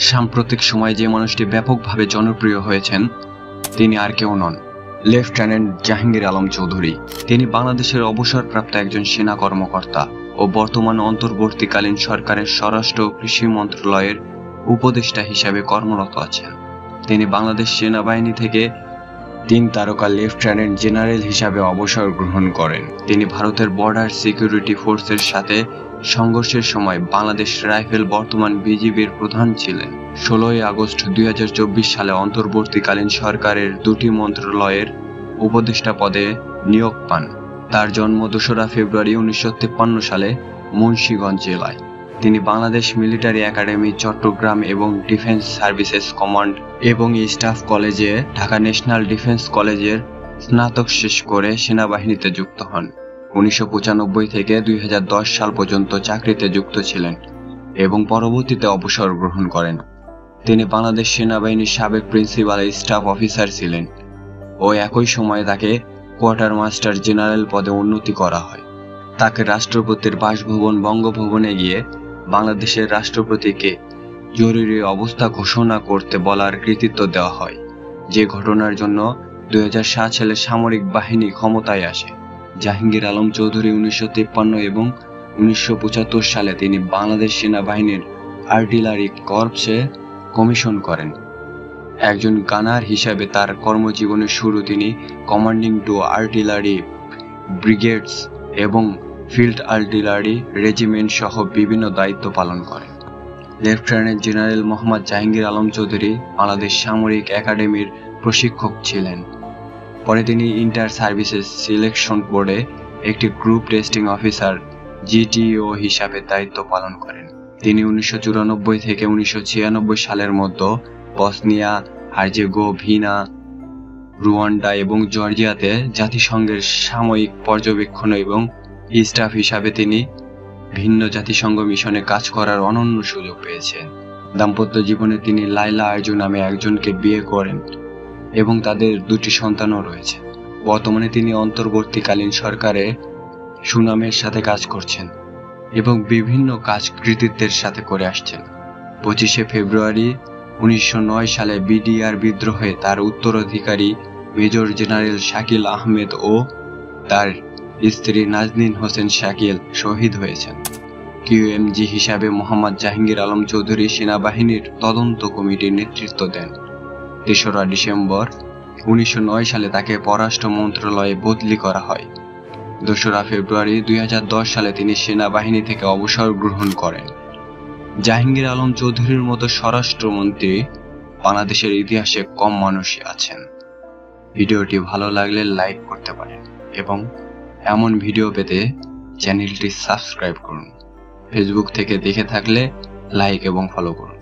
সাম্প্রতিক সময়ে যে মানুষটি ব্যাপকভাবে জনপ্রিয় হয়েছেন তিনি আর কেউ নন, লেফটেন্যান্ট জাহাঙ্গীর আলম চৌধুরী। তিনি বাংলাদেশের অবসরপ্রাপ্ত একজন সেনা কর্মকর্তা ও বর্তমান অন্তর্বর্তীকালীন সরকারের স্বরাষ্ট্র ও কৃষি মন্ত্রণালয়ের উপদেষ্টা হিসেবে কর্মরত আছেন। তিনি বাংলাদেশ সেনাবাহিনী থেকে 3 তারকা লেফটেন্যান্ট জেনারেল হিসাবে অবসর গ্রহণ করেন। তিনি ভারতের বর্ডার সিকিউরিটি ফোর্সের সাথে সংঘর্ষের সময় বাংলাদেশ রাইফেল বর্তমান বিজিবির প্রধান ছিলেন। 16 আগস্ট 2024 সালে অন্তর্বর্তীকালীন সরকারের 2টি মন্ত্রণালয়ের উপদেষ্টা পদে নিয়োগ পান। তার জন্ম 2রা ফেব্রুয়ারি 1953 সালে মুন্সিগঞ্জ জেলায়। তিনি বাংলাদেশ মিলিটারি একাডেমি চট্টগ্রাম এবং ডিফেন্স সার্ভিসেস কমান্ড এবং স্টাফ কলেজে ঢাকা ন্যাশনাল ডিফেন্স কলেজের স্নাতক শেষ করে সেনাবাহিনীতে যুক্ত হন। 1995 থেকে 2010 সাল পর্যন্ত চাকরিতে যুক্ত ছিলেন এবং পরবর্তীতে অবসর গ্রহণ করেন। তিনি বাংলাদেশ সেনাবাহিনীর সাবেক প্রিন্সিপাল স্টাফ অফিসার ছিলেন ও একই সময়ে তাকে কোয়ার্টার মাস্টার জেনারেল পদে উন্নতি করা হয়। তাকে রাষ্ট্রপতির বাসভবন বঙ্গভবনে গিয়ে বাংলাদেশের রাষ্ট্রপতিকে জরুরি অবস্থা ঘোষণা করতে বলার কৃতিত্ব দেওয়া হয়, যে ঘটনার জন্য 2007 সালে সামরিক বাহিনী ক্ষমতায় আসে। জাহাঙ্গীর আলম চৌধুরী 1953 এবং 1975 সালে তিনি বাংলাদেশ সেনাবাহিনীর আর্টিলারি কর্পসে কমিশন করেন। একজন গানার হিসাবে তার কর্মজীবনের শুরু তিনি কমান্ডিং টু আর্টিলারি ব্রিগেডস এবং ফিল্ড আর্টিলারি রেজিমেন্ট সহ বিভিন্ন দায়িত্ব পালন করেন। লেফটেন্যান্ট জেনারেল মোহাম্মদ জাহাঙ্গীর আলম চৌধুরী বাংলাদেশ সামরিক একাডেমির প্রশিক্ষক ছিলেন। পরে তিনি ইন্টার সার্ভিসেস সিলেকশন বোর্ডে একটি গ্রুপ টেস্টিং অফিসার জিটিও হিসাবে দায়িত্ব পালন করেন। তিনি 1994 থেকে 1996 সালের মধ্যে বসনিয়া, হার্জেগোভিনা, রুয়ান্ডা এবং জর্জিয়াতে জাতিসংঘের সাময়িক পর্যবেক্ষণ এবং স্টাফ হিসাবে তিনি ভিন্ন জাতিসংঘ মিশনে কাজ করার অনন্য সুযোগ পেয়েছেন। দাম্পত্য জীবনে তিনি লাইলা আরজু নামে একজনকে বিয়ে করেন এবং তাদের 2টি সন্তানও রয়েছে। বর্তমানে তিনি অন্তর্বর্তীকালীন সরকারে সুনামের সাথে কাজ করছেন এবং বিভিন্ন কাজ কৃতিত্বের সাথে করে আসছেন। 25 ফেব্রুয়ারি 1909 সালে বিডিআর বিদ্রোহে তার উত্তরাধিকারী মেজর জেনারেল শাকিল আহমেদ ও তার স্ত্রী নাজনীন হোসেন শাকিল শহীদ হয়েছেন। কিউএমজি হিসাবে মোহাম্মদ জাহাঙ্গীর আলম চৌধুরী সেনাবাহিনীর তদন্ত কমিটির নেতৃত্ব দেন। 3রা ডিসেম্বর 1909 সালে তাকে পররাষ্ট্র মন্ত্রণালয়ে বদলি করা হয়। 2রা ফেব্রুয়ারি 2010 সালে তিনি সেনাবাহিনী থেকে অবসর গ্রহণ করেন। জাহাঙ্গীর আলম চৌধুরীর মতো স্বরাষ্ট্রমন্ত্রী বাংলাদেশের ইতিহাসে কম মানুষই আছেন। ভিডিওটি ভালো লাগলে লাইক করতে পারেন এবং এমন ভিডিও পেতে চ্যানেলটি সাবস্ক্রাইব করুন। ফেসবুক থেকে দেখে থাকলে লাইক এবং ফলো করুন।